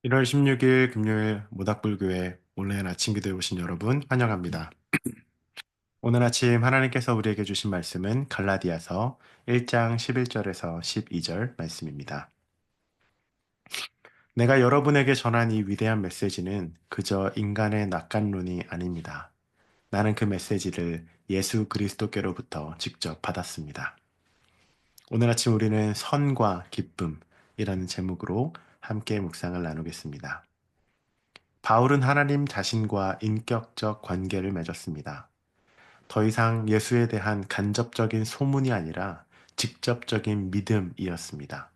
1월 16일 금요일 모닥불교회 온라인 아침 기도에 오신 여러분 환영합니다. 오늘 아침 하나님께서 우리에게 주신 말씀은 갈라디아서 1장 11절에서 12절 말씀입니다. 내가 여러분에게 전한 이 위대한 메시지는 그저 인간의 낙관론이 아닙니다. 나는 그 메시지를 예수 그리스도께로부터 직접 받았습니다. 오늘 아침 우리는 선과 기쁨이라는 제목으로 함께 묵상을 나누겠습니다. 바울은 하나님 자신과 인격적 관계를 맺었습니다. 더 이상 예수에 대한 간접적인 소문이 아니라 직접적인 믿음이었습니다.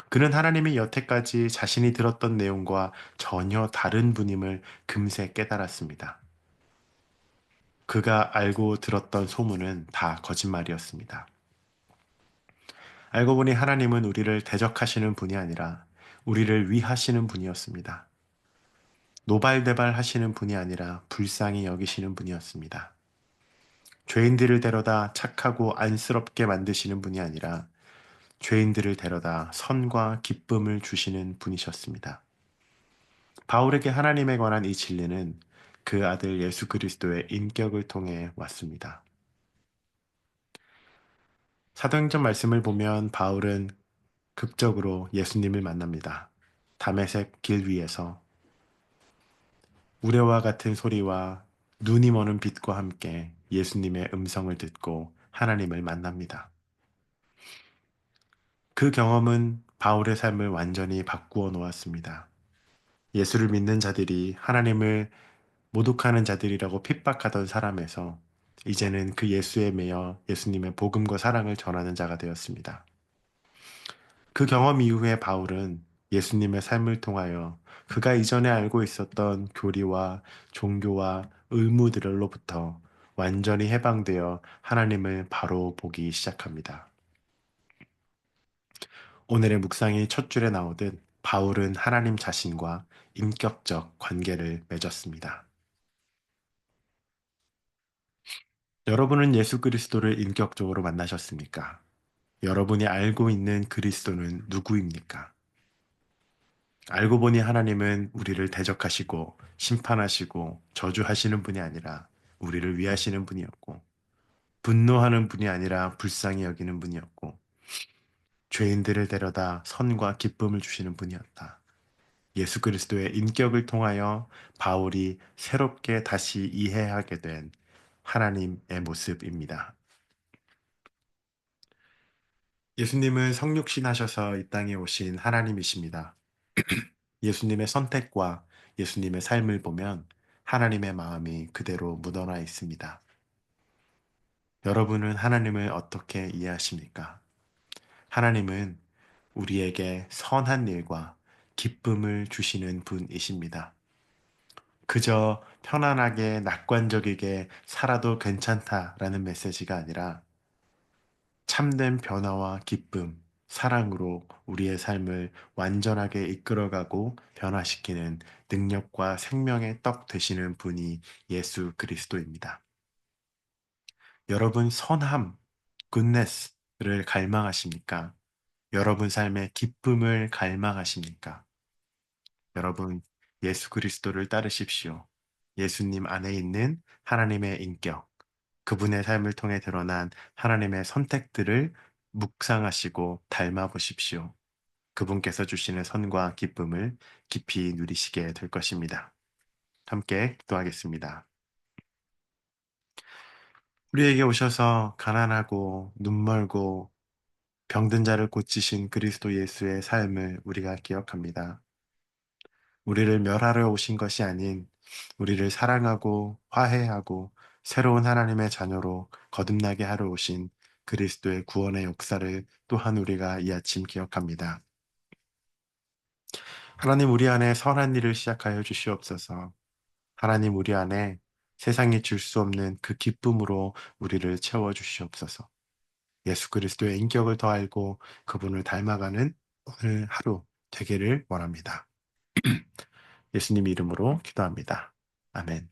그는 하나님이 여태까지 자신이 들었던 내용과 전혀 다른 분임을 금세 깨달았습니다. 그가 알고 들었던 소문은 다 거짓말이었습니다. 알고 보니 하나님은 우리를 대적하시는 분이 아니라 우리를 위하시는 분이었습니다. 노발대발 하시는 분이 아니라 불쌍히 여기시는 분이었습니다. 죄인들을 데려다 착하고 안쓰럽게 만드시는 분이 아니라 죄인들을 데려다 선과 기쁨을 주시는 분이셨습니다. 바울에게 하나님에 관한 이 진리는 그 아들 예수 그리스도의 인격을 통해 왔습니다. 사도행전 말씀을 보면 바울은 극적으로 예수님을 만납니다. 다메섹 길 위에서 우레와 같은 소리와 눈이 머는 빛과 함께 예수님의 음성을 듣고 하나님을 만납니다. 그 경험은 바울의 삶을 완전히 바꾸어 놓았습니다. 예수를 믿는 자들이 하나님을 모독하는 자들이라고 핍박하던 사람에서 이제는 그 예수에 매여 예수님의 복음과 사랑을 전하는 자가 되었습니다. 그 경험 이후에 바울은 예수님의 삶을 통하여 그가 이전에 알고 있었던 교리와 종교와 의무들로부터 완전히 해방되어 하나님을 바로 보기 시작합니다. 오늘의 묵상이 첫 줄에 나오듯 바울은 하나님 자신과 인격적 관계를 맺었습니다. 여러분은 예수 그리스도를 인격적으로 만나셨습니까? 여러분이 알고 있는 그리스도는 누구입니까? 알고 보니 하나님은 우리를 대적하시고 심판하시고 저주하시는 분이 아니라 우리를 위하시는 분이었고, 분노하는 분이 아니라 불쌍히 여기는 분이었고, 죄인들을 데려다 선과 기쁨을 주시는 분이었다. 예수 그리스도의 인격을 통하여 바울이 새롭게 다시 이해하게 된 하나님의 모습입니다. 예수님은 성육신 하셔서 이 땅에 오신 하나님이십니다. 예수님의 선택과 예수님의 삶을 보면 하나님의 마음이 그대로 묻어나 있습니다. 여러분은 하나님을 어떻게 이해하십니까? 하나님은 우리에게 선한 일과 기쁨을 주시는 분이십니다. 그저 편안하게 낙관적이게 살아도 괜찮다라는 메시지가 아니라 참된 변화와 기쁨, 사랑으로 우리의 삶을 완전하게 이끌어가고 변화시키는 능력과 생명의 떡 되시는 분이 예수 그리스도입니다. 여러분 선함, goodness를 갈망하십니까? 여러분 삶의 기쁨을 갈망하십니까? 여러분 예수 그리스도를 따르십시오. 예수님 안에 있는 하나님의 인격, 그분의 삶을 통해 드러난 하나님의 선택들을 묵상하시고 닮아 보십시오. 그분께서 주시는 선과 기쁨을 깊이 누리시게 될 것입니다. 함께 기도하겠습니다. 우리에게 오셔서 가난하고 눈멀고 병든 자를 고치신 그리스도 예수의 삶을 우리가 기억합니다. 우리를 멸하러 오신 것이 아닌 우리를 사랑하고 화해하고 새로운 하나님의 자녀로 거듭나게 하러 오신 그리스도의 구원의 역사를 또한 우리가 이 아침 기억합니다. 하나님 우리 안에 선한 일을 시작하여 주시옵소서. 하나님 우리 안에 세상이 줄 수 없는 그 기쁨으로 우리를 채워 주시옵소서. 예수 그리스도의 인격을 더 알고 그분을 닮아가는 오늘 하루 되기를 원합니다. 예수님 이름으로 기도합니다. 아멘.